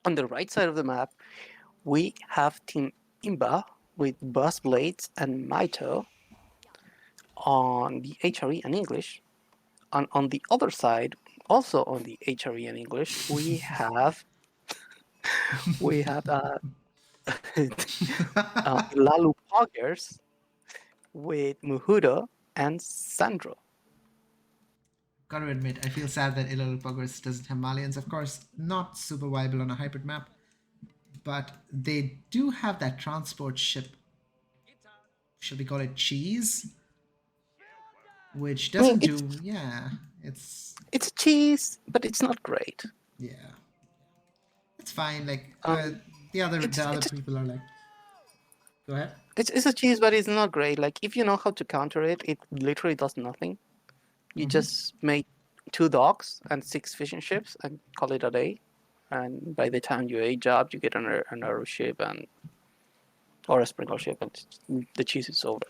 On the right side of the map, we have Team Imba with Buzz Blades and Maito on the HRE and English. And on the other side, also on the HRE and English, we have Ilalu Poggers with Muhudo and Sandro. Gotta admit, I feel sad that Ilalu Poggers doesn't have Malians. Of course, not super viable on a hybrid map, but they do have that transport ship. Should we call it cheese? Which I mean, doesn't do. Yeah, it's a cheese, but it's not great. yeah, it's fine. Like Um, the it's other it's people are like, go ahead. it's a cheese, but it's not great. Like if you know how to counter it, it literally does nothing. You Mm-hmm. just make 2 docks and 6 fishing ships and call it a day. And by the time you age up, you get an arrow ship and or a sprinkle ship, and the cheese is over.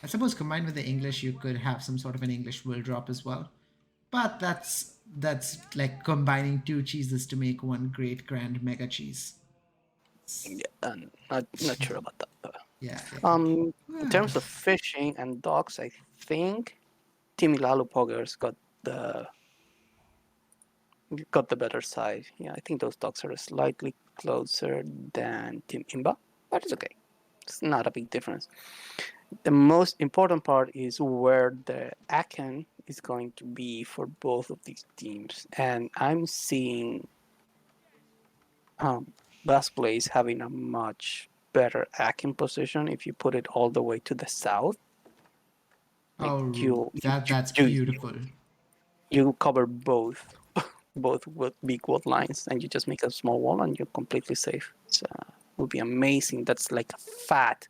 I suppose combined with the English, you could have some sort of an English will drop as well. But that's like combining two cheeses to make one great grand mega cheese. Yeah, and not sure about that. Yeah, yeah. In Ah, terms of fishing and docks, I think Team Ilalu Poggers got the better side. Yeah, I think those docks are slightly closer than Team Imba, but it's okay. It's not a big difference. The most important part is where the Aken is going to be for both of these teams, and I'm seeing Last Place having a much better Aken position if you put it all the way to the south. Like oh, you you that's you, you, beautiful. you cover both with big wood lines, and you just make a small wall, and you're completely safe. It would be amazing. That's like a fat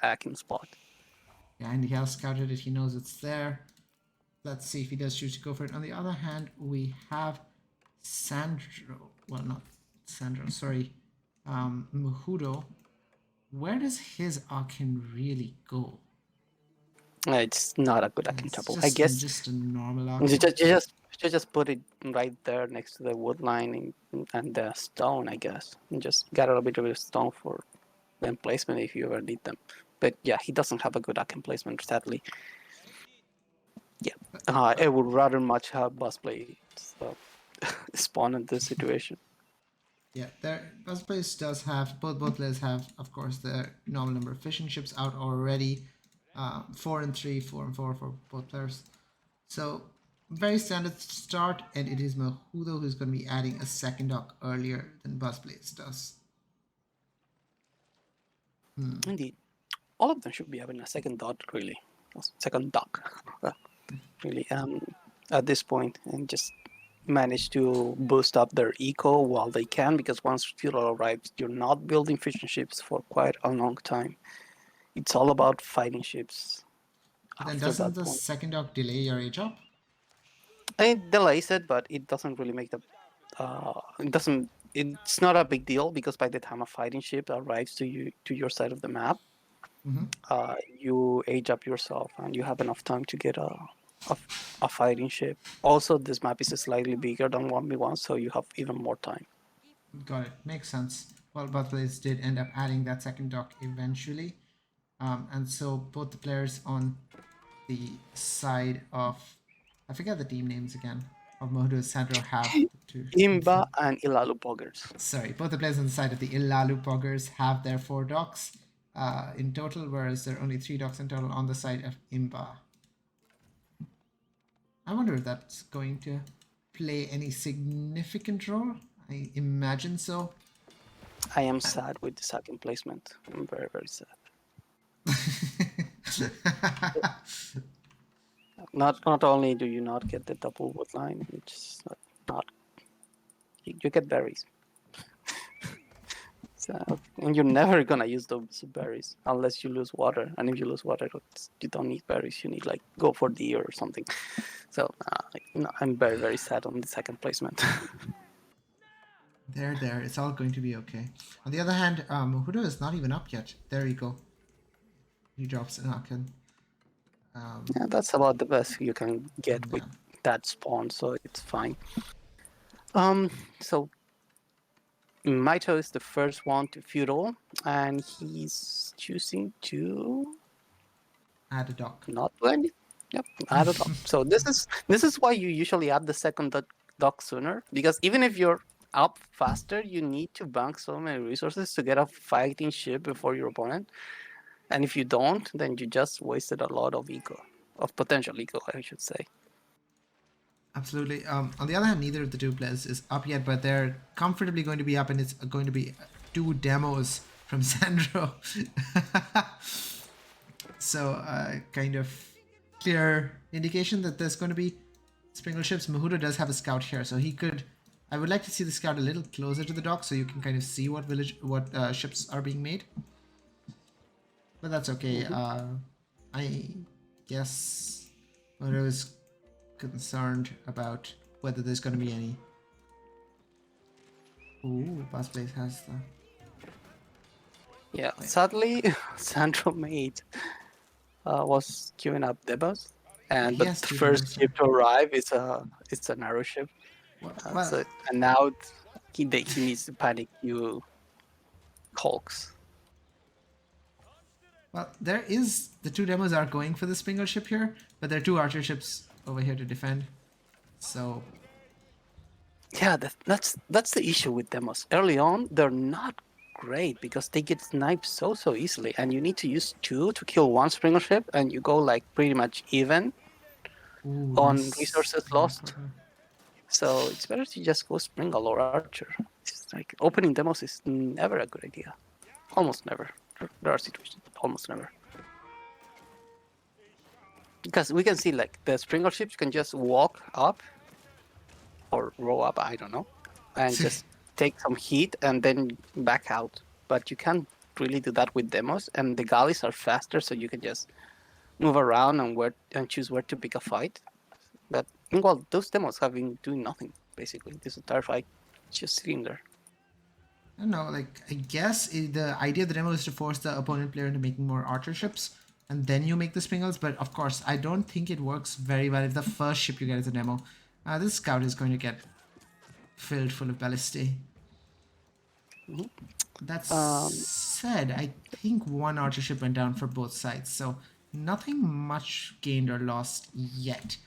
Aken spot. Yeah, and he has scouted it. He knows it's there. Let's see if he does choose to go for it. On the other hand, we have Sandro. Well, not Sandro. Sorry, Muhudo. Where does his Akin really go? It's not a good Aken It's couple. I guess just a normal you Akin. just, you just you just put it right there next to the wood line and the stone, I guess. And just get a little bit of a stone for the emplacement if you ever need them. But yeah, he doesn't have a good Aken placement, sadly. Yeah, I would rather much have Bus play spawn in this situation. Yeah, their best place does have both players have, of course, the normal number of fishing ships out already. 4 and 3, 4 and 4 for both players. So very standard start, and it is Mahudo who's going to be adding a second dock earlier than Buzzblaze does. Indeed, all of them should be having a second dot, really, second dock, really. At this point, and just manage to boost up their eco while they can, because once fuel arrives, you're not building fishing ships for quite a long time. It's all about fighting ships But then after doesn't that the point. second dock delay your age up? It delays it, but it doesn't really make the. It doesn't. It's not a big deal because by the time a fighting ship arrives to your side of the map, you age up yourself and you have enough time to get a, a fighting ship. Also, this map is slightly bigger than 1v1, so you have even more time. Got it. Makes sense. Well, Buzzblaze did end up adding that second dock eventually. And so both the players on the side of, I forget the team names again, of Mahudo Sandro have to. Imba and Ilalu Poggers. Sorry, both the players on the side of the Ilalu Poggers have their 4 docks in total, whereas there are only 3 docks in total on the side of Imba. I wonder if that's going to play any significant role. I imagine so. I am sad with the second placement. I'm very, very sad. Not only do you not get the double wood line, it's not you get berries. So, and you're never gonna use those berries unless you lose water. And if you lose water, you don't need berries. You need like go for deer or something. So I'm very, very sad on the second placement. There. It's all going to be okay. On the other hand, Hudo is not even up yet. There you go. He drops an Aken. Yeah, that's about the best you can get with Yeah. that spawn, so it's fine. So Maito is the first one to feudal, and he's choosing to Add a dock. not do any. Yep, add a dock. So this is why you usually add the second dock sooner, because even if you're up faster, you need to bank so many resources to get a fighting ship before your opponent. And if you don't, then you just wasted a lot of eco, of potential eco, I should say. Absolutely. On the other hand, neither of the two players is up yet, but they're comfortably going to be up, and it's going to be two demos from Sandro. So, kind of clear indication that there's going to be Springle ships. Mahudo does have a scout here, so he could. I would like to see the scout a little closer to the dock, so you can kind of see what ships are being made. But that's okay. I guess Mahudo is concerned about whether there's going to be any. Ooh, Bass Blaze has the. Yeah, sadly, Sandro made was queuing up demos, and He but has the two first demos. ship to arrive is a narrow ship. Well, And now he needs to panic you Hulks. well, there is the two demos are going for the Springle ship here, but there are two archer ships over here to defend. So Yeah, that's the issue with demos. Early on, they're not great because they get sniped so easily, and you need to use two to kill one Springer ship, and you go like pretty much even ooh, on nice resources Springle lost. cover. So it's better to just go Springle or Archer. It's like opening demos is never a good idea. Almost never. There are situations, but almost never. Because we can see like the Springer ships can just walk up or row up, I don't know, and just take some heat and then back out. But you can't really do that with demos, and the galleys are faster, so you can just move around and choose where to pick a fight. But meanwhile, those demos have been doing nothing basically this entire fight, just sitting there. I don't know, like I guess the idea of the demo is to force the opponent player into making more archer ships, and then you make the Springles. But of course, I don't think it works very well if the first ship you get is a demo. This scout is going to get filled full of ballistae. Mhm. That Um, said, I think one archer ship went down for both sides, so nothing much gained or lost yet.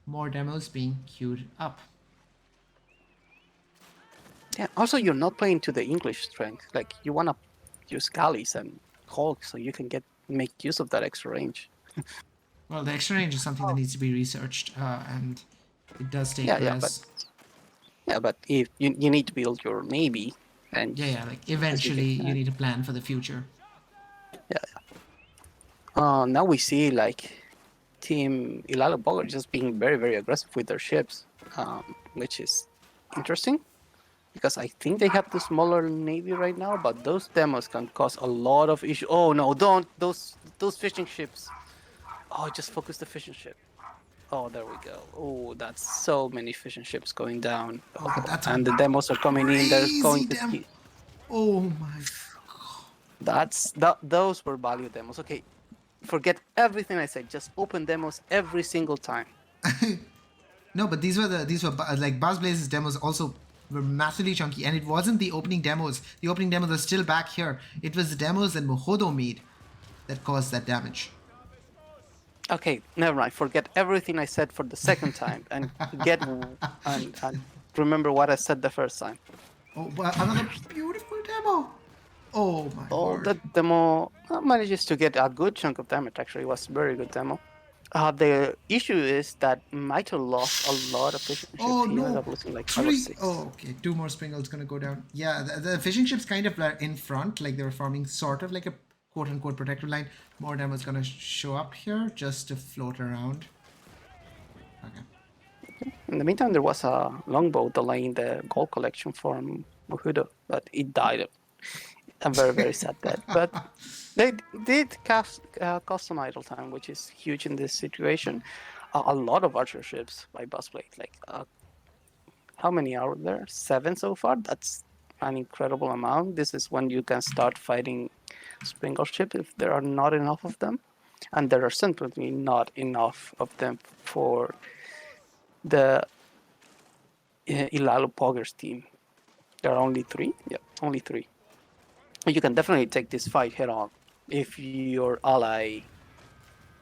More demos being queued up. yeah. Also, you're not playing to the English strength. Like you wanna use galleys and hulk so you can make use of that extra range. Well, the extra range is something that needs to be researched, and it does take Yeah, but res. if you need to build your navy, and Yeah, like as you eventually you can, need to plan for the future. yeah. Now we see like Team Ilalu Poggers just being very aggressive with their ships, which is interesting because I think they have the smaller navy right now, but those demos can cause a lot of issues. Oh no, don't those fishing ships. Oh, just focus the fishing ship. Oh, there we go. Oh, that's so many fishing ships going down. Oh, but Oh, that's a and the demos are coming in. They're going crazy to demo. Oh my. those were value demos. Okay, forget everything I said. Just open demos every single time. No, but these were like Buzz Blaze's demos also were massively chunky, and it wasn't the opening demos. The opening demos are still back here. It was the demos that Mohodo made that caused that damage. Okay, never mind. Forget everything I said for the second time and and remember what I said the first time. Oh, but another beautiful demo. Oh my Oh, word. that demo manages to get a good chunk of damage. Actually, it was a very good demo. The issue is that Maito lost a lot of fishing ships. Oh He ended no. up losing like five or Three. six. Oh, okay. Two more Springles gonna go down. Yeah, the fishing ships kind of are in front, like they were forming sort of like a quote unquote protective line. More demos gonna show up here just to float around. Okay. In the meantime, there was a longbow delaying the gold collection from Mohudo, but it died. A very sad death. But they did cost some idle time, which is huge in this situation. A lot of archer ships by Busblade. Like, how many are there? 7 so far? That's an incredible amount. This is when you can start fighting Springer ship if there are not enough of them. And there are simply not enough of them for the Ilalu Poggers team. There are only three. Yeah, only three. You can definitely take this fight head on if your ally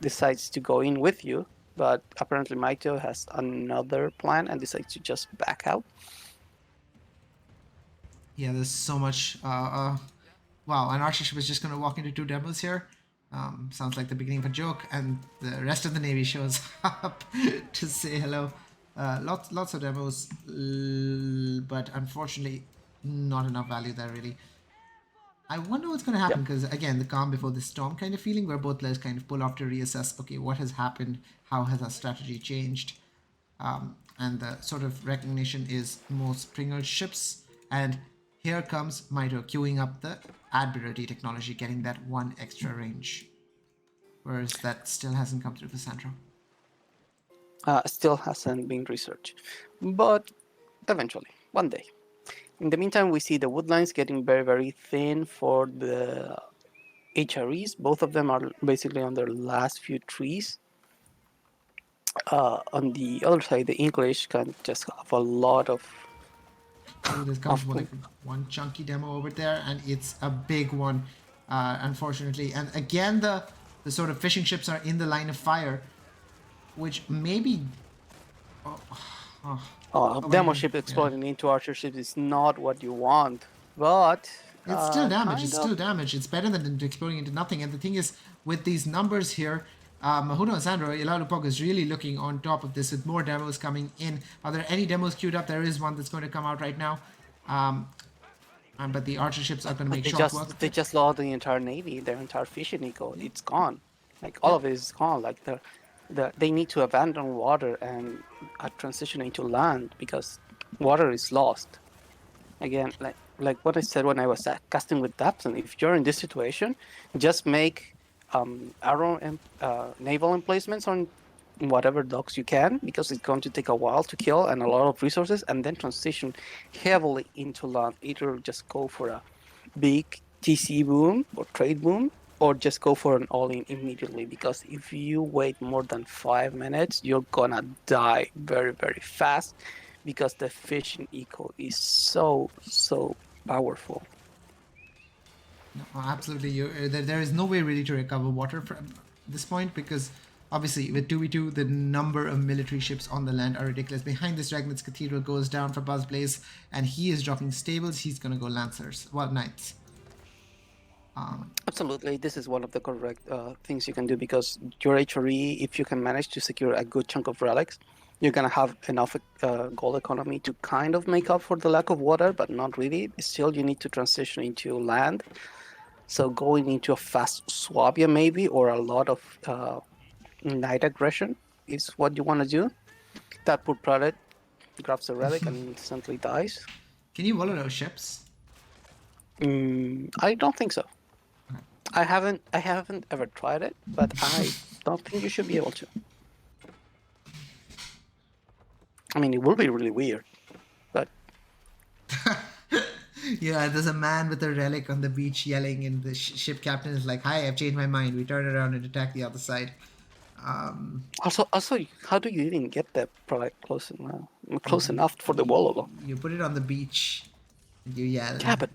decides to go in with you. But apparently, Maito has another plan and decides to just back out. Yeah, there's so much. Wow, an archer ship is just going to walk into two demos here. Sounds like the beginning of a joke, and the rest of the navy shows up to say hello. Lots of demos, but unfortunately, not enough value there really. I wonder what's going to Yep. happen because again, the calm before the storm kind of feeling, where both players kind of pull off to reassess. Okay, what has happened? How has our strategy changed? And the sort of recognition is more Springer ships. And here comes Mito queuing up the Admiralty technology, getting that one extra range, whereas that still hasn't come through for Sandro. Still hasn't been researched, but eventually, one day. In the meantime, we see the woodlines getting very, very thin for the HREs. Both of them are basically on their last few trees. On the other side, the English can just have a lot Oh, there's comes of one like one chunky demo over there, and it's a big one, unfortunately. And again, the sort of fishing ships are in the line of fire, which maybe. Oh, oh, oh demo my, ship yeah. exploding into archer ships is not what you want, but It's still damage. It's kind of. still damage. It's better than exploding into nothing. And the thing is, with these numbers here, Mahuno and Sandro, Ilalu Poggers is really looking on top of this with more demos coming in. Are there any demos queued up? There is one that's going to come out right now. But the archer ships are going to But make short work of they it. just lost the entire navy, their entire fishing eco. It's gone. Like all Yeah. of it is gone. Like they need to abandon water and transition into land because water is lost. Again, like what I said when I was casting with Dapson, if you're in this situation, just make naval emplacements on whatever docks you can because it's going to take a while to kill and a lot of resources, and then transition heavily into land. Either just go for a big TC boom or trade boom, or just go for an all-in immediately. Because if you wait more than 5 minutes, you're gonna die very, very fast because the fishing eco is so powerful. No, absolutely. There is no way really to recover water from this point because obviously with 2v2, the number of military ships on the land are ridiculous. Behind this, Dragon's Cathedral goes down for Buzzblaze, and he is dropping stables. He's going to go Lancers. Well, Knights. Absolutely, this is one of the correct things you can do because your HRE, if you can manage to secure a good chunk of relics, you're gonna have enough gold economy to kind of make up for the lack of water, but not really. Still, you need to transition into land. So going into a fast swabia maybe, or a lot of night aggression is what you want to do. That poor product grabs a relic and instantly dies. Can you wallow those ships? I don't think so. I haven't ever tried it, but I don't think you should be able to. I mean, it will be really weird, but Yeah, there's a man with a relic on the beach yelling, and the ship captain is like, "Hi, I've changed my mind." We turn around and attack the other side. also, how do you even get that product close enough for the wall? You put it on the beach, and you yell. Yeah, but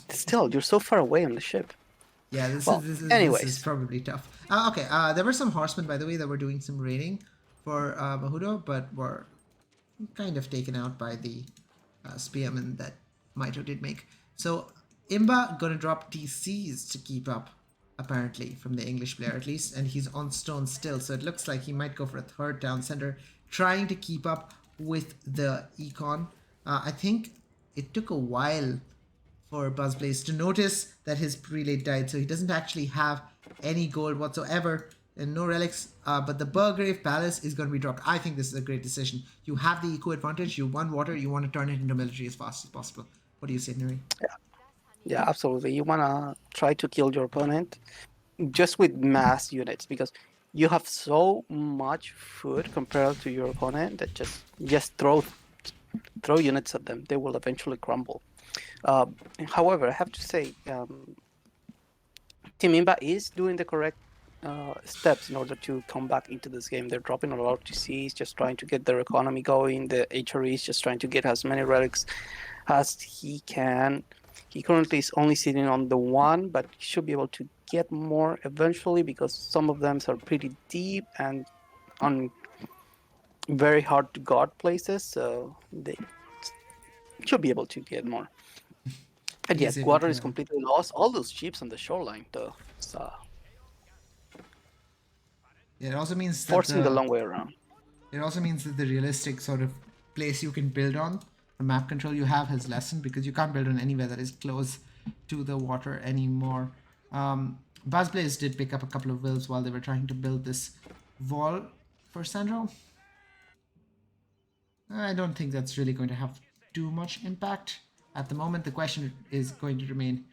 still, you're so far away on the ship. Yeah, Well, this is anyways, probably tough. Okay, there were some horsemen, by the way, that were doing some raiding for Mahudo, but were kind of taken out by the spearmen that Maito did make. So Imba gonna drop TCs to keep up, apparently, from the English player at least, and he's on stone still, so it looks like he might go for a third down center, trying to keep up with the econ. I think it took a while for Buzzblaze to notice that his prelate died, so he doesn't actually have any gold whatsoever and no relics. But the Burgrave Palace is going to be dropped. I think this is a great decision. You have the eco advantage. You won water. You want to turn it into military as fast as possible. What do you say, Nuri? yeah, absolutely. You wanna try to kill your opponent just with mass units because you have so much food compared to your opponent that just throw units at them. They will eventually crumble. However, I have to say, Team Imba is doing the correct steps in order to come back into this game. They're dropping a lot of TCs, just trying to get their economy going. The HRE is just trying to get as many relics as he can. He currently is only sitting on the one, but he should be able to get more eventually because some of them are pretty deep and on very hard to guard places, so they should be able to get more. And He yet, is able water to. is completely lost. All those ships on the shoreline, though, so Yeah, it also means that forcing the the long way around. it also means that the realistic sort of place you can build on, the map control you have has lessened because you can't build on anywhere that is close to the water anymore. Buzzblaze did pick up a couple of wills while they were trying to build this wall for Sandro. I don't think that's really going to have too much impact. At the moment, the question is going to remain,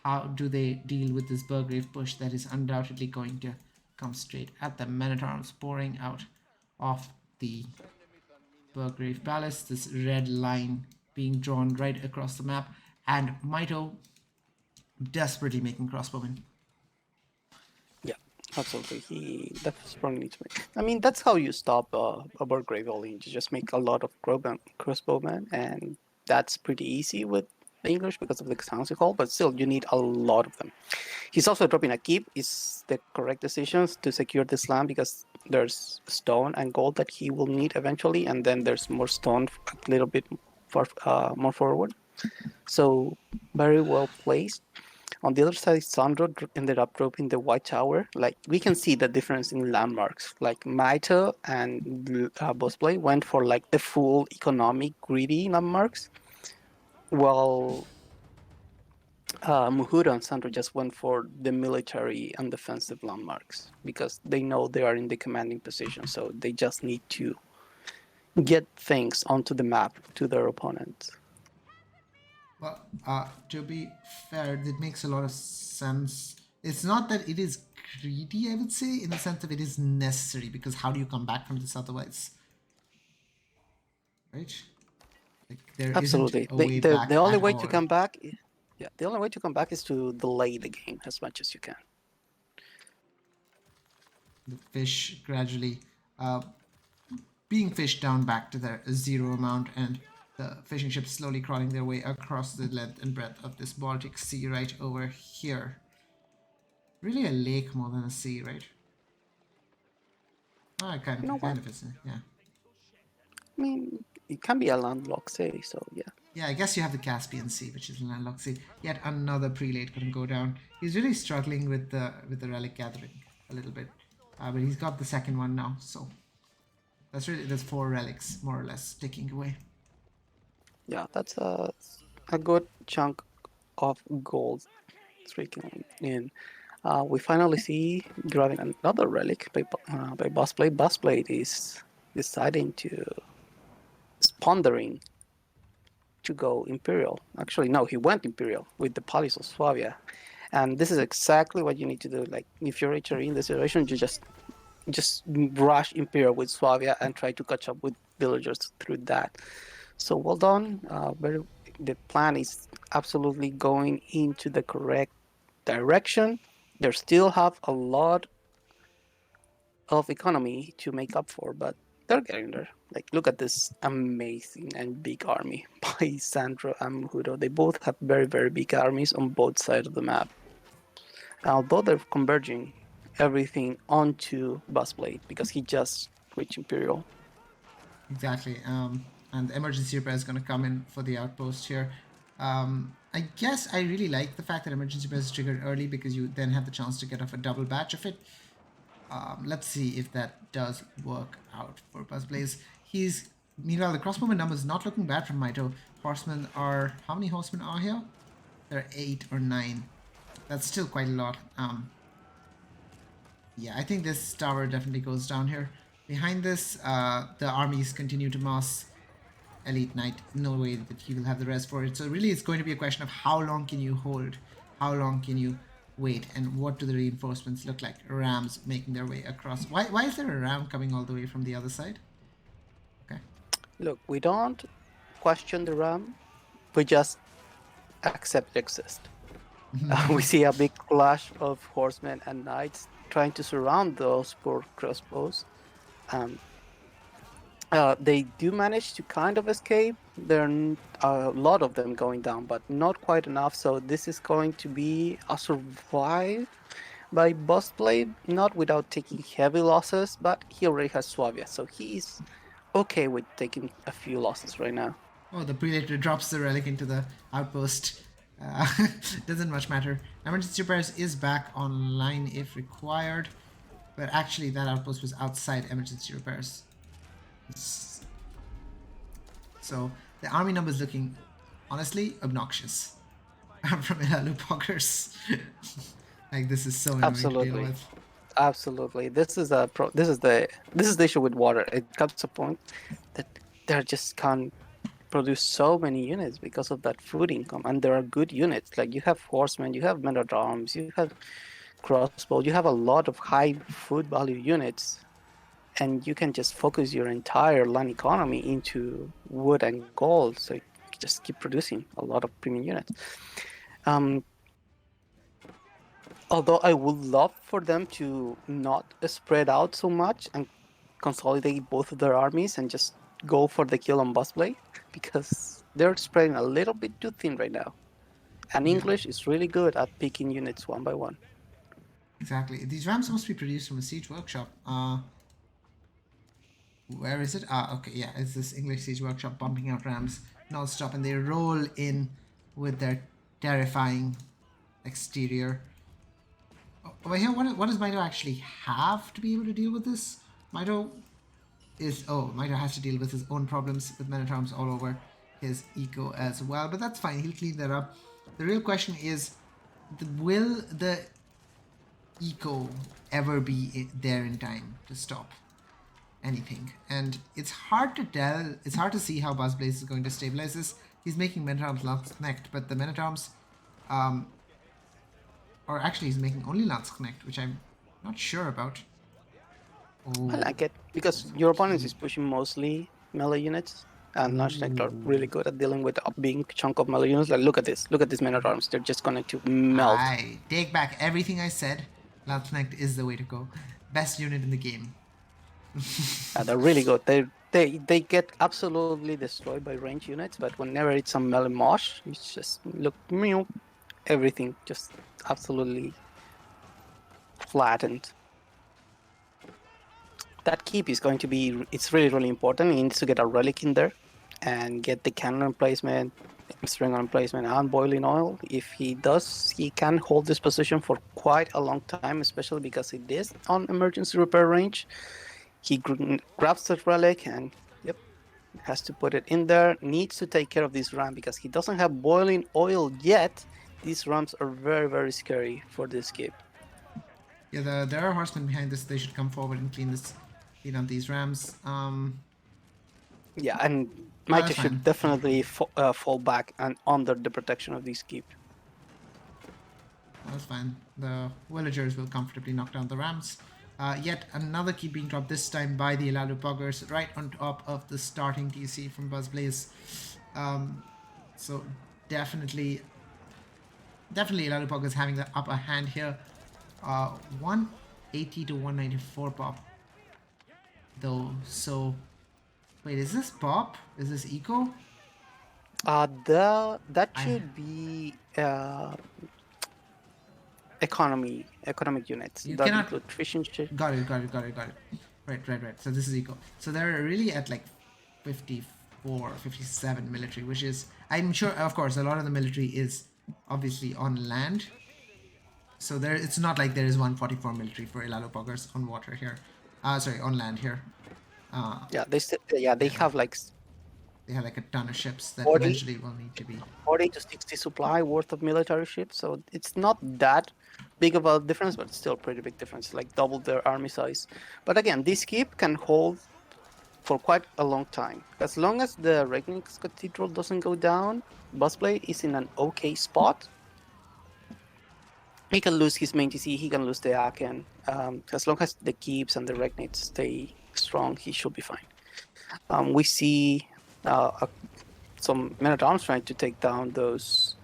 how do they deal with this Burgrave push that is undoubtedly going to come straight at the Men-at-Arms pouring out of the Burgrave Palace, this red line being drawn right across the map, and Mito desperately making crossbowmen. Yeah, absolutely. He definitely needs to make. I mean, that's how you stop a Burgrave volley. You just make a lot of crossbowmen, and that's pretty easy with the English because of the sounds you call. But still, you need a lot of them. He's also dropping a keep. Is the correct decisions to secure this land because there's stone and gold that he will need eventually, and then there's more stone a little bit far more forward. So very well placed. On the other side, Sandro ended up dropping the White Tower. Like we can see the difference in landmarks. Like Maito and Bossplay went for like the full economic greedy landmarks, while Muhura and Sandro just went for the military and defensive landmarks because they know they are in the commanding position. So they just need to get things onto the map to their opponents. Well, to be fair, it makes a lot of sense. It's not that it is greedy, I would say, in the sense that it is necessary, because how do you come back from this otherwise? Right? Like, there isn't Absolutely. a The, way the, the back only at way to all. come back, yeah, the only way to come back is to delay the game as much as you can. The fish gradually uh, being fished down back to their zero amount, and the fishing ships slowly crawling their way across the length and breadth of this Baltic Sea right over here. Really a lake more than a sea, right? Oh, it You know what? kind of is, yeah. I mean, it can be a landlocked city, so yeah. Yeah, I guess you have the Caspian Sea, which is landlocked sea. Yet another prelate couldn't go down. He's really struggling with the relic gathering a little bit, but he's got the second one now. So there's four relics more or less ticking away. Yeah, that's a good chunk of gold streaking in. We finally see grabbing another relic by Bossblade. Bossblade is deciding to is pondering to go Imperial. Actually, no, he went Imperial with the Palace of Swabia. And this is exactly what you need to do. Like, if you're HRE in this situation, you just rush Imperial with Swabia and try to catch up with villagers through that. So well done. The plan is absolutely going into the correct direction. They still have a lot of economy to make up for, but they're getting there. Like, look at this amazing and big army by Sandro and Muhuro. They both have very, very big armies on both sides of the map. Although they're converging everything onto Buzzblade because he just reached Imperial. Exactly. And the emergency repair is going to come in for the outpost here. I guess I really like the fact that emergency repair is triggered early because you then have the chance to get off a double batch of it. Let's see if that does work out for Buzzblaze. He's Meanwhile, the crossbowman number is not looking bad from Mito. Horsemen are, how many horsemen are here? There are 8 or 9. That's still quite a lot. Yeah, I think this tower definitely goes down here. Behind this, the armies continue to mass Elite Knight. No way that he will have the rest for it. So really, it's going to be a question of how long can you hold? How long can you wait? And what do the reinforcements look like? Rams making their way across. Why is there a ram coming all the way from the other side? Okay. Look, we don't question the RAM, we just accept it exists. We see a big clash of horsemen and knights trying to surround those poor crossbows. Um, They do manage to kind of escape. There are a lot of them going down, but not quite enough. So this is going to be a survive by Bossblade, not without taking heavy losses, but he already has Suavia, so he's okay with taking a few losses right now. Oh, the Prelator drops the relic into the outpost. Uh, doesn't much matter. Emergency repairs is back online if required, but actually that outpost was outside emergency repairs. So the army number is looking, honestly, obnoxious. From Ilalu Poggers. Like, this is so annoying to deal Absolutely, with. absolutely. This is the issue with water. It comes to a point that they just can't produce so many units because of that food income, and there are good units. Like you have horsemen, you have men at arms, you have crossbow, you have a lot of high food value units, and you can just focus your entire land economy into wood and gold. So you just keep producing a lot of premium units. Um, Although I would love for them to not spread out so much and consolidate both of their armies and just go for the kill on Busplay, because they're spreading a little bit too thin right now. And Yeah, English is really good at picking units one by one. exactly. These rams must be produced from a siege workshop. Where is it? Okay, yeah, it's this English siege workshop bumping out rams non-stop, and they roll in with their terrifying exterior. Over here, what does Mito actually have to be able to deal with this? Mito Mito has to deal with his own problems with men at arms all over his eco as well, but that's fine. He'll clean that up. The real question is, will the eco ever be there in time to stop anything? And it's hard to tell. It's hard to see how Buzzblaze is going to stabilize this. He's making men at arms lance connect, but the men at arms, or actually, he's making only lance connect, which I'm not sure about. I Oh, like it because there's a your opponent is keep. pushing mostly melee units, and Large Knight are Ooh. really good at dealing with a big chunk of melee units. Like, look at this. Look at these men at arms. They're just going to melt. I take back everything I said. Lance Connect is the way to go. Best unit in the game. They're really good. They get absolutely destroyed by range units, but whenever it's a melee mosh, it's just look meow, everything just absolutely flattened. That keep is going to be, it's really important. He needs to get a relic in there and get the cannon emplacement, string emplacement, and boiling oil. If he does, he can hold this position for quite a long time, especially because it is on emergency repair range. He grabs that relic and yep, has to put it in there. Needs to take care of this ram because he doesn't have boiling oil yet. These rams are very scary for this keep. Yeah, there are horsemen behind this. They should come forward and clean up these rams. Yeah, and Oh, Maita that's should fine. definitely fall back and under the protection of this keep. That's fine. The villagers will comfortably knock down the rams. Yet another keep being dropped, this time by the Ilalu Poggers, right on top of the starting DC from Buzzblaze. So definitely, definitely Ilalu Poggers having the upper hand here. 180 to 194 pop, though. So, wait, is this pop? Is this eco? That I should be economic units You that cannot. include fishing ship. Got it. Right. So this is eco. So they're really at like 54, 57 military, which is, I'm sure, of course, a lot of the military is obviously on land. So there, it's not like there is 144 military for Ilalu Poggers on water here. Sorry, on land here. They They have have like they have like a ton of ships that 40, eventually will need to be. 40 to 60 supply worth of military ships. So it's not that big of a difference, but it's still a pretty big difference, like double their army size. But again, this keep can hold for quite a long time. As long as the Regnix Cathedral doesn't go down, Busplay is in an okay spot. He can lose his main TC, he can lose the Aken. As long as the keeps and the Regnits stay strong, he should be fine. We see some men at arms trying to take down those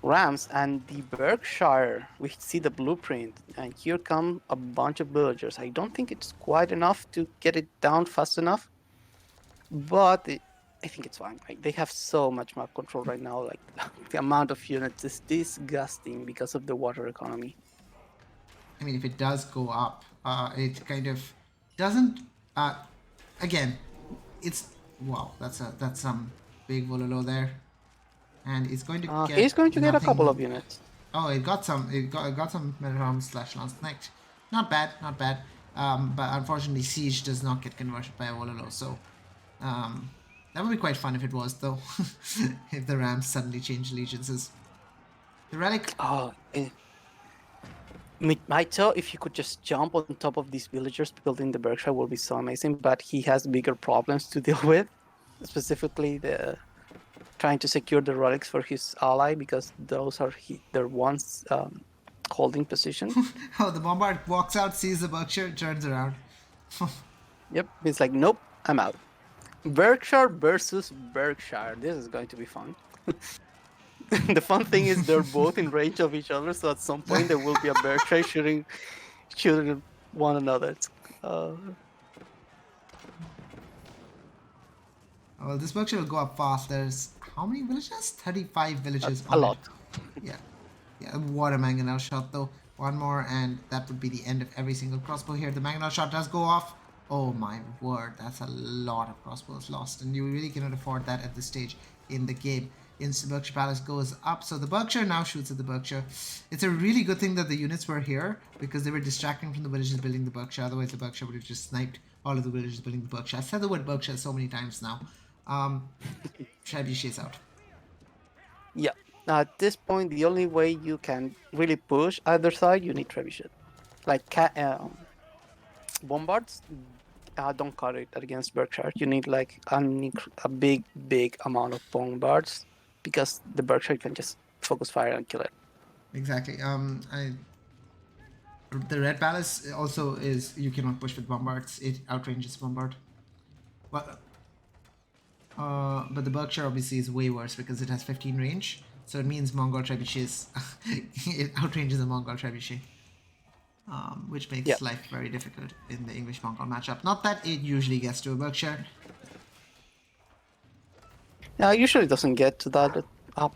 rams, and the Berkshire, we see the blueprint, and here come a bunch of villagers. I don't think it's quite enough to get it down fast enough. but I think it's fine. Like, they have so much map control right now. Like the amount of units is disgusting because of the water economy. I mean, if it does go up, it kind of doesn't. Uh, again, it's wow. That's some big Vololo there, and it's going to get He's going to get a couple of nothing. units. Oh, it got some. It got some Metal slash Lance Knight. Not bad, not bad. But unfortunately, Siege does not get converted by a Vololo. So that would be quite fun if it was, though. If the Rams suddenly change allegiances. The Relic. Oh, Maito, if you could just jump on top of these villagers building the Berkshire will be so amazing, but he has bigger problems to deal with, specifically the trying to secure the relics for his ally because those are their ones holding position. Oh, the Bombard walks out, sees the Berkshire, turns around. Yep, it's like, nope, I'm out. Berkshire versus Berkshire. This is going to be fun. The fun thing is they're both in range of each other, so at some point there will be a Berkshire shooting one another. Uh, Well, this Berkshire will go up fast. There's how many villages? 35 villages a on it. lot. Yeah. Yeah, what a mangonel shot though. One more and that would be the end of every single crossbow here. The mangonel shot does go off. Oh my word, that's a lot of crossbows lost. And you really cannot afford that at this stage in the game. Berkshire Palace goes up. So the Berkshire now shoots at the Berkshire. It's a really good thing that the units were here because they were distracting from the villages building the Berkshire. Otherwise the Berkshire would have just sniped all of the villagers building the Berkshire. I said the word Berkshire so many times now. Trebuchet's out. Yeah. Now, at this point, the only way you can really push either side, you need trebuchet. Like bombards, don't cut it against Berkshire. You need like a big amount of bombards because the Berkshire can just focus fire and kill it. Exactly. The Red Palace also is you cannot push with bombards. It outranges bombard. But the Berkshire obviously is way worse because it has 15 range. So it means Mongol trebuchets it outranges the Mongol trebuchet, which Yeah. makes life very difficult in the English Mongol matchup. Not that it usually gets to a Berkshire. Yeah, usually doesn't get to that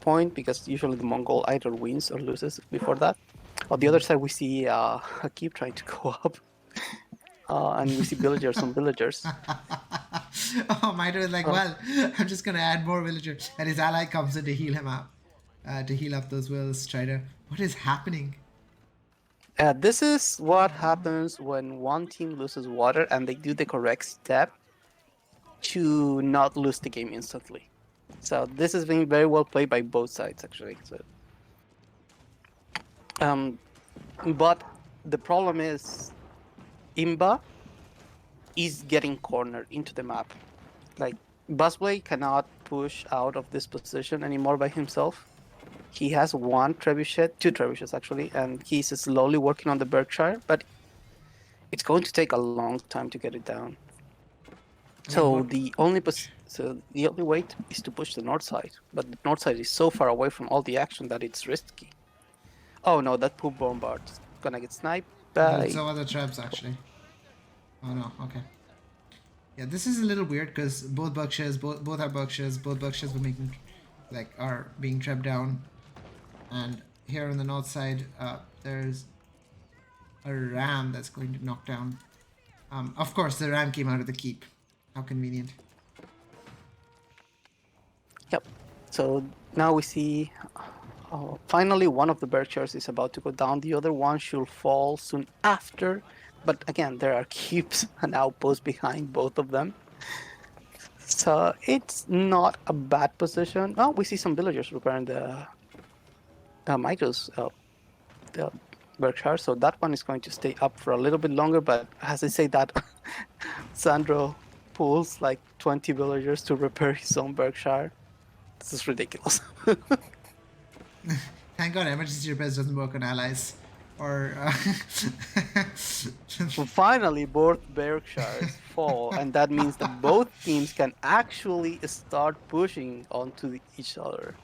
point because usually the Mongol either wins or loses before that. On the other side, we see Hakib trying to go up, and we see villagers on villagers. Oh, Maito is like, well, I'm just gonna add more villagers, and his ally comes in to heal him up, to heal up those wills. Strider, what is happening? This is what happens when one team loses water and they do the correct step to not lose the game instantly. So this has been very well played by both sides, actually. So, but the problem is Imba is getting cornered into the map. Like Busway cannot push out of this position anymore by himself. He has one trebuchet, two trebuchets actually, and he's slowly working on the Berkshire, but it's going to take a long time to get it down. I mean, So what? the only way is to push the north side, but the north side is so far away from all the action that it's risky. Oh no, that poop bombard's gonna get sniped There's by. no other traps actually. Oh no. Okay. Yeah, this is a little weird because both Berkshires, both are Berkshires, both Berkshires were making, like, are being trapped down, and here on the north side, there's a ram that's going to knock down. Of course, the ram came out of the keep. How convenient. Yep. So now we see. Finally, one of the Berkshires is about to go down. The other one should fall soon after. But again, there are keeps and outposts behind both of them. So it's not a bad position. Oh, we see some villagers repairing the Michael's the Berkshire. So that one is going to stay up for a little bit longer. But as I say that, Sandro pulls like 20 villagers to repair his own Berkshire. This is ridiculous. Thank God emergency repairs doesn't work on allies. Or Finally, both Berkshires fall, and that means that both teams can actually start pushing onto each other.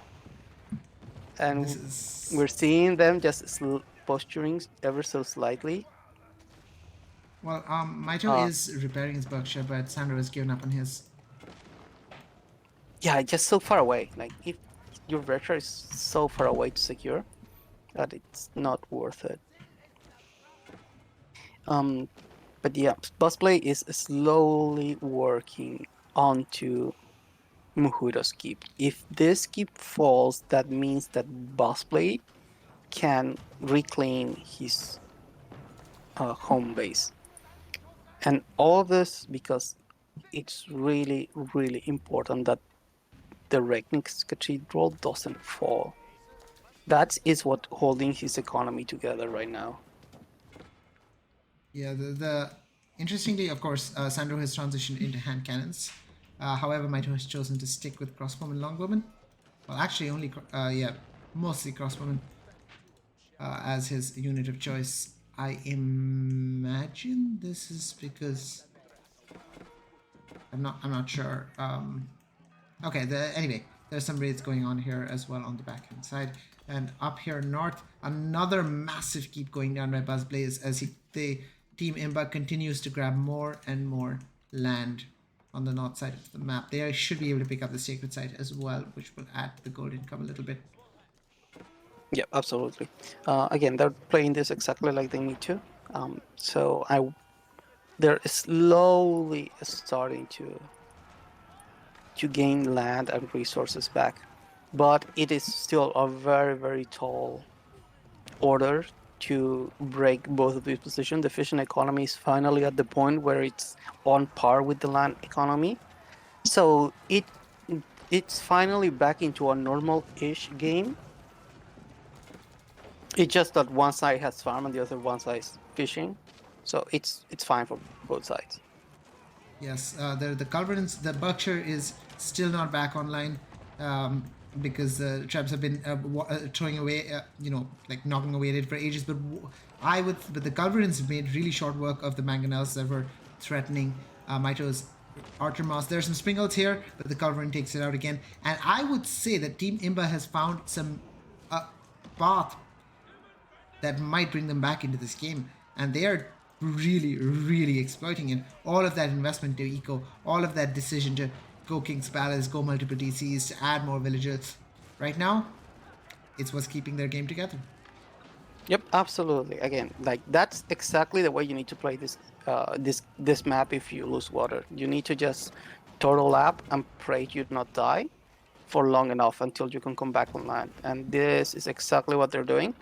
And this is we're seeing them just posturing ever so slightly. well. Maito Uh, is repairing his Berkshire, but Sandro has given up on his. yeah, just so far away. Like if your virtual is so far away to secure that it's not worth it. Um, but yeah, busplay is slowly working onto Muhudo's keep. If this keep falls, that means that busplay can reclaim his home base, and all this because it's really, really important that the Regnic's cathedral doesn't fall. That is what holding his economy together right now. Yeah, the interestingly, of course, Sandro has transitioned into hand cannons. However, Maito has chosen to stick with crossbowmen, longbowmen. Well, actually, only yeah, mostly crossbowmen as his unit of choice. I imagine this is because I'm not sure. Okay, anyway, there's some raids going on here as well on the backhand side. And up here north, another massive keep going down by Buzzblaze as the team Imba continues to grab more and more land on the north side of the map. They should be able to pick up the sacred site as well, which will add to the gold income a little bit. Yeah, absolutely. Again, they're playing this exactly like they need to. So they're slowly starting to gain land and resources back, but it is still a very, very tall order to break both of these positions. The fishing economy is finally at the point where it's on par with the land economy. So it's finally back into a normal-ish game. It's just that one side has farm and the other one side is fishing. So it's fine for both sides. Yes, the Culverins, the Berkshire is still not back online because the traps have been throwing away, like knocking away at it for ages. But the Culverins have made really short work of the mangonels that were threatening Maito's Archer Moss. There's some sprinkles here, but the Culverin takes it out again. And I would say that Team Imba has found some path that might bring them back into this game. And they are really, really exploiting it. All of that investment to eco, all of that decision to go King's Palace, go multiple DCs, to add more villagers. Right now, it's what's keeping their game together. Yep, absolutely. Again, like that's exactly the way you need to play this map. If you lose water, you need to just total lap and pray you not die for long enough until you can come back on land. And this is exactly what they're doing.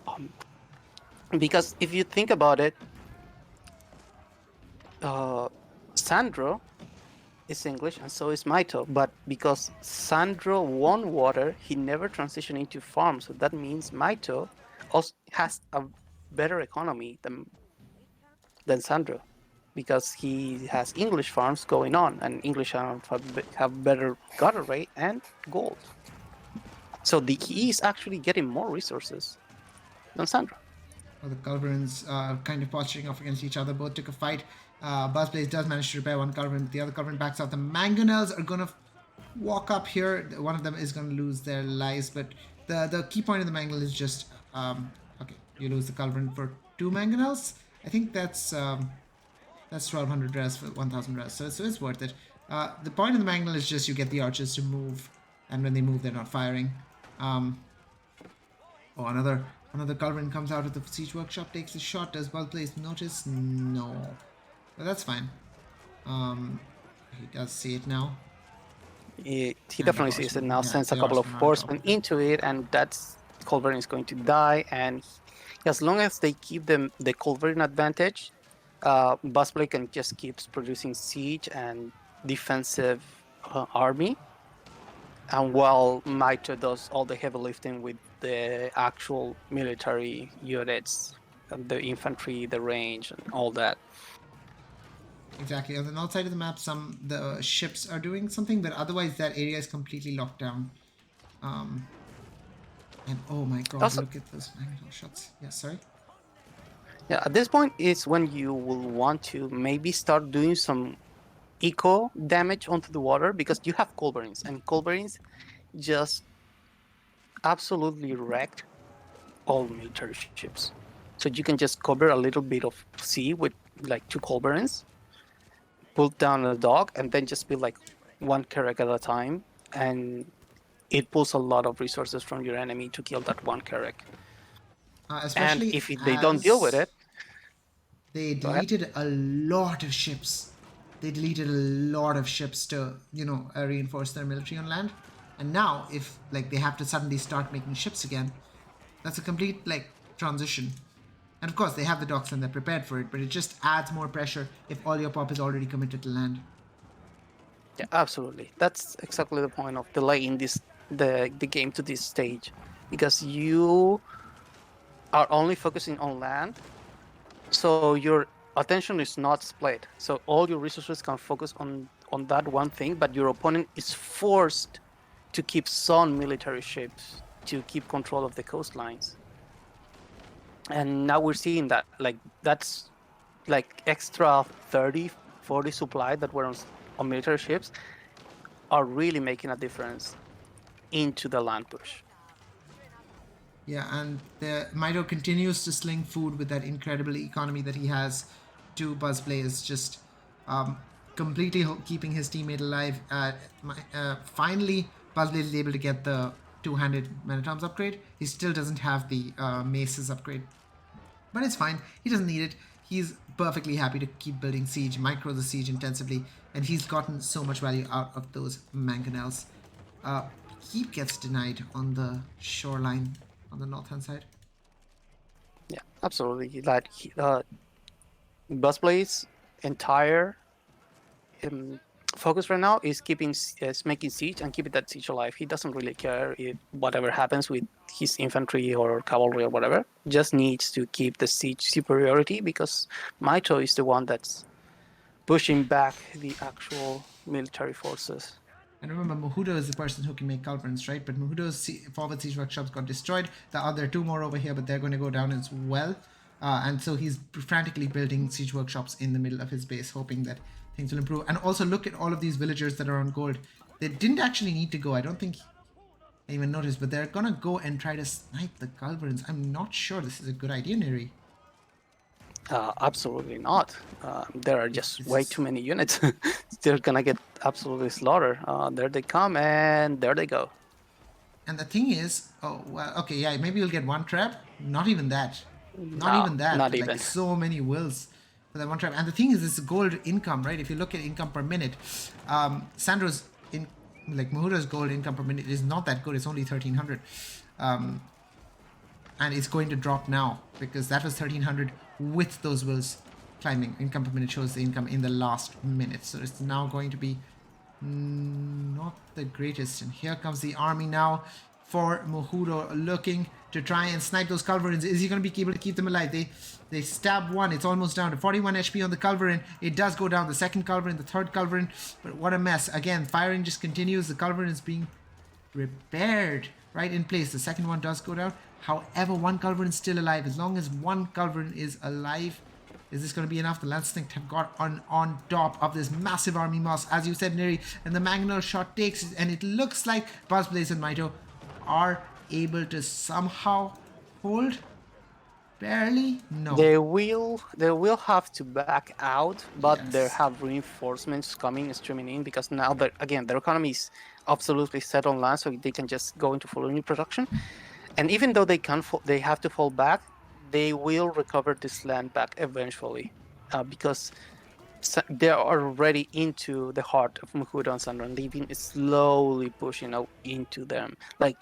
Um, because if you think about it, uh, Sandro is English and so is Maito. But because Sandro won water, he never transitioned into farm. So that means Maito also has a better economy than Sandro because he has English farms going on, and English farms have better gutter rate and gold. So he is actually getting more resources than Sandro. The Culverins kind of posturing off against each other. Both took a fight. Buzzblaze does manage to repair one Culverin, but the other Culverin backs out. The Mangonels are going to walk up here. One of them is going to lose their lives, but the key point of the Mangonel is just okay. You lose the Culverin for 2 Mangonels. I think that's 1200 res for 1000 res, so it's worth it. The point of the Mangonel is just you get the archers to move, and when they move, they're not firing. Oh, another Culverin comes out of the siege workshop, takes a shot. Does Buzzblaze notice? No, but that's fine. He does see it now. He And the definitely sees it horseman, now, yeah, sends a the couple of horseman on top horsemen of it. into it, and that's Culverin is going to die. And as long as they keep the Culverin advantage, Busplay can just keeps producing siege and defensive army, and while Maito does all the heavy lifting with the actual military units, and the infantry, the range, and all that. Exactly. On the north side of the map, the ships are doing something, but otherwise that area is completely locked down. Um, and oh my god, Also, look at those magnetic shots. Yeah, sorry. yeah, at this point is when you will want to maybe start doing some eco damage onto the water because you have culverins, and culverins just absolutely wreck all military ships. So you can just cover a little bit of sea with like 2 culverins, put down a dock, and then just be like one Carrack at a time, and it pulls a lot of resources from your enemy to kill that one Carrack. And Especially if they don't deal with as it, they go ahead. deleted a lot of ships. They deleted a lot of ships to, reinforce their military on land. And now, if like they have to suddenly start making ships again, that's a complete like transition. And of course, they have the docks and they're prepared for it, but it just adds more pressure if all your pop is already committed to land. Yeah, absolutely. That's exactly the point of delaying the game to this stage, because you are only focusing on land, so your attention is not split. So all your resources can focus on that one thing, but your opponent is forced to keep some military ships to keep control of the coastlines. And now we're seeing that like that's like extra 30, 40 supply that were on military ships are really making a difference into the land push. Yeah, and the Mito continues to sling food with that incredible economy that he has to Buzz players, just completely keeping his teammate alive. Finally, Buzz is able to get the two-handed Manatoms upgrade. He still doesn't have the Maces upgrade, but it's fine. He doesn't need it. He's perfectly happy to keep building siege, micro the siege intensively, and he's gotten so much value out of those mangonels. Uh, Keep gets denied on the shoreline on the north hand side. Yeah, absolutely. Like Buzzblade's entire um, focus right now is is making siege and keeping that siege alive. He doesn't really care if whatever happens with his infantry or cavalry or whatever. Just needs to keep the siege superiority, because Maito is the one that's pushing back the actual military forces. And remember, Mohudo is the person who can make culverins, right? But Mohudo's forward siege workshops got destroyed. There are two more over here, but they're going to go down as well. And so he's frantically building siege workshops in the middle of his base, hoping that things will improve. And also look at all of these villagers that are on gold. They didn't actually need to go. I don't think I even noticed, but they're going to go and try to snipe the culverins. I'm not sure this is a good idea, Neri. Absolutely not. There are This, just this way is too many units. They're gonna get absolutely slaughtered. There they come, and there they go. And the thing is, oh, well, okay, yeah, maybe you'll get one trap. Not even that. Not No, even that. not Like even. so many wills for that one trap. And the thing is, this gold income, right? If you look at income per minute, Sandro's in like Muhura's gold income per minute is not that good. It's only 1300. Um, and it's going to drop now because that was 1300 with those wills climbing. Income per minute shows the income in the last minute. So it's now going to be not the greatest. And here comes the army now for Mohuro, looking to try and snipe those culverins. Is he going to be able to keep them alive? They stab one. It's almost down to 41 HP on the culverin. It does go down. The second culverin, the third culverin. But what a mess. Again, firing just continues. The culverin is being repaired right in place. The second one does go down. However, one culverin is still alive. As long as one culverin is alive, is this going to be enough? The Lance Instinct have got on top of this massive army moss, as you said, Neri, and the Mangonel shot takes it, and it looks like Buzzblaze and Maito are able to somehow hold. Barely? No. They will have to back out, but they Yes. have reinforcements coming streaming in, because now that again their economy is absolutely set on land, so they can just go into full unit production. And even though they have to fall back, they will recover this land back eventually, because they are already into the heart of Muhudo and Sandra, and they've been slowly pushing out into them. Like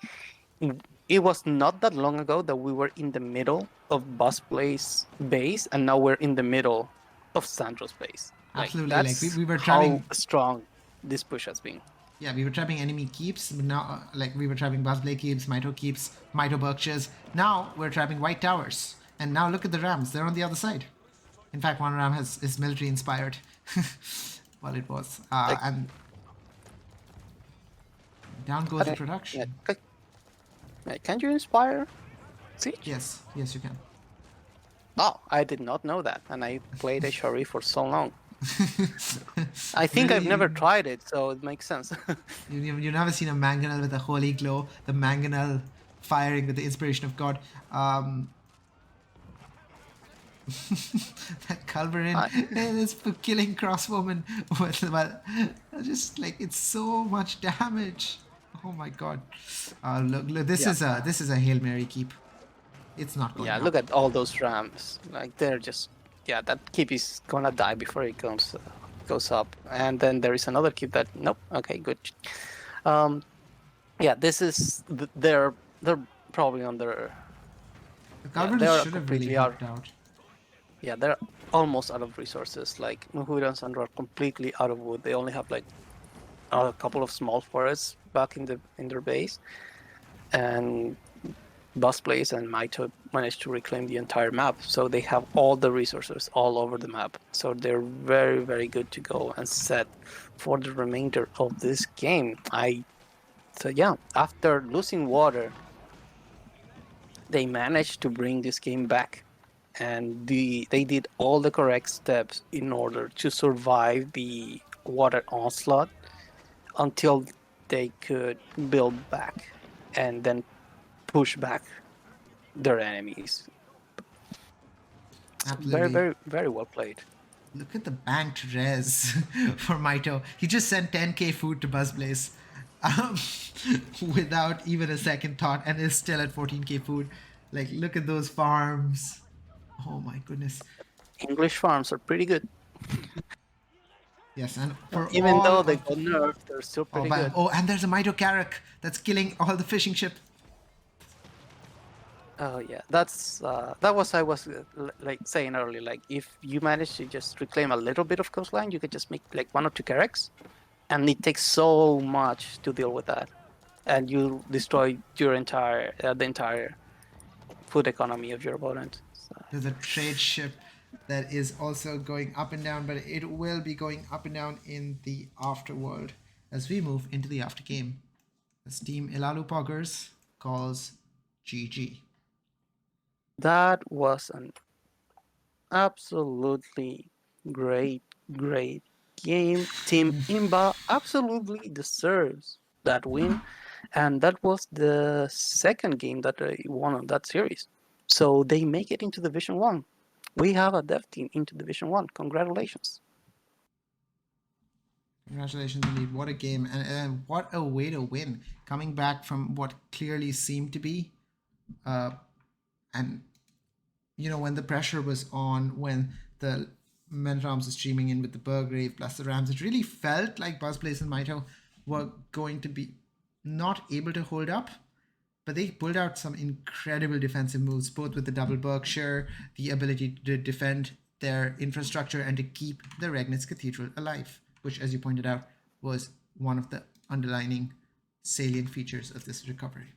it was not that long ago that we were in the middle of Buzzplay's base, and now we're in the middle of Sandra's base. Like Absolutely. Like that's we were how trapping. strong this push has been. Yeah, we were trapping enemy keeps, but now, like, we were trapping Buzzblade keeps, Mito keeps, Mito Berkshires. Now we're trapping White Towers. And now look at the Rams, they're on the other side. In fact, one Ram is military inspired. Well, it was. Like, And down goes the okay, yeah, production. can you inspire Siege? Yes, yes, you can. Oh, I did not know that, and I played a Shari for so long. I think Really? I've never tried it, so it makes sense. You've never seen a mangonel with a holy glow, the mangonel firing with the inspiration of God. That Culverin I, is killing crossbowmen with, well, just like it's so much damage. Oh my god. Look, yeah, this is a Hail Mary keep. It's not yeah. going Look up. at all those rams. Like they're just yeah. That keep is gonna die before it goes up. And then there is another keep that nope. Okay, good. Um, yeah. This is they're probably on their The yeah. Culverins They're should have really completely out. helped out. Yeah, they're almost out of resources. Like Muhurans are completely out of wood. They only have like a couple of small forests back in their base, and Busplace and Maito managed to reclaim the entire map. So they have all the resources all over the map. So they're very, very good to go and set for the remainder of this game. So yeah, after losing water, they managed to bring this game back. And they did all the correct steps in order to survive the water onslaught until they could build back and then push back their enemies. So very, Absolutely. very, very well played. Look at the banked res for Maito. He just sent 10k food to Buzzblaze um, without even a second thought and is still at 14k food. Like, look at those farms. Oh my goodness. English farms are pretty good. Yes, and for Even all though they of. got nerfed, they're still Oh, pretty good. and there's a Maito Carrack that's killing all the fishing ship. Oh yeah, that was I was like saying earlier. Like if you manage to just reclaim a little bit of coastline, you could just make like one or two carracks, and it takes so much to deal with that, and you destroy your entire the entire food economy of your opponent. So, There's a trade ship that is also going up and down, but it will be going up and down in the afterworld as we move into the after game. As Team Ilalu Poggers calls GG. that was an absolutely great, great game. Team Imba absolutely deserves that win. And that was the second game that they won on that series. So they make it into Division 1. We have a dev team into Division 1. Congratulations. Congratulations, indeed. What a game. And what a way to win. Coming back from what clearly seemed to be. And, you know, when the pressure was on, when the Menrams was streaming in with the Burgrave plus the Rams, it really felt like Buzzblaze and Maito were going to be not able to hold up. But they pulled out some incredible defensive moves, both with the double Berkshire, the ability to defend their infrastructure, and to keep the Regnitz Cathedral alive, which, as you pointed out, was one of the underlining salient features of this recovery.